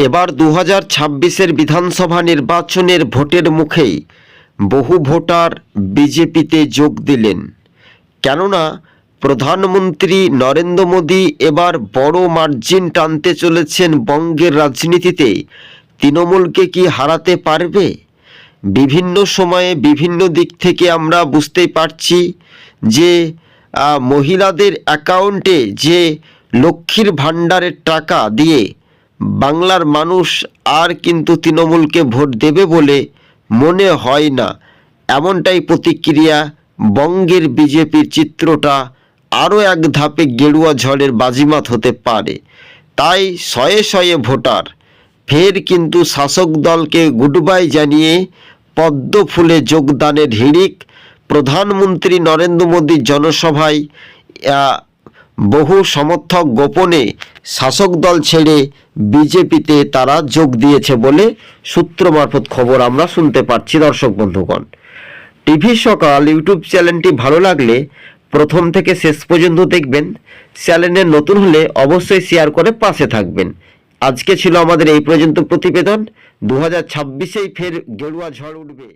এবার 2026-এর বিধানসভা নির্বাচনের ভোটের মুখেই বহু ভোটার বিজেপিতে যোগ দিলেন। কেননা প্রধানমন্ত্রী নরেন্দ্র মোদী এবার বড় মার্জিন টানতে চলেছেন বঙ্গের রাজনীতিতে। তৃণমূলকে কি হারাতে পারবে? বিভিন্ন সময়ে বিভিন্ন দিক থেকে আমরা বুঝতেই পারছি যে মহিলাদের অ্যাকাউন্টে যে লক্ষ্মীর ভাণ্ডারের টাকা দিয়ে বাংলার মানুষ আর কিন্তু তৃণমূলকে ভোট দেবে বলে মনে হয় না। এমনটাই প্রতিক্রিয়া। বঙ্গের বিজেপির চিত্রটা আরও এক ধাপে গেরুয়া ঝড়ের বাজিমাত হতে পারে। তাই শয়ে শয়ে ভোটার ফের কিন্তু শাসক দলকে গুডবাই জানিয়ে পদ্ম ফুলে যোগদানের হিড়িক। প্রধানমন্ত্রী নরেন্দ্র মোদীর জনসভায় বহু সমর্থক গোপনে শাসক দল ছেড়ে বিজেপিতে তারা যোগ দিয়েছে বলে সূত্র মারফত খবর আমরা শুনতে পাচ্ছি। দর্শক বন্ধুগণ, টিভি সকাল ইউটিউব চ্যানেলটি ভালো লাগলে প্রথম থেকে শেষ পর্যন্ত দেখবেন। চ্যানেলে নতুন হলে অবশ্যই শেয়ার করে পাশে থাকবেন। আজকে ছিল আমাদের এই পর্যন্ত প্রতিবেদন। 2026-এই ফের গেরুয়া ঝড় উঠবে।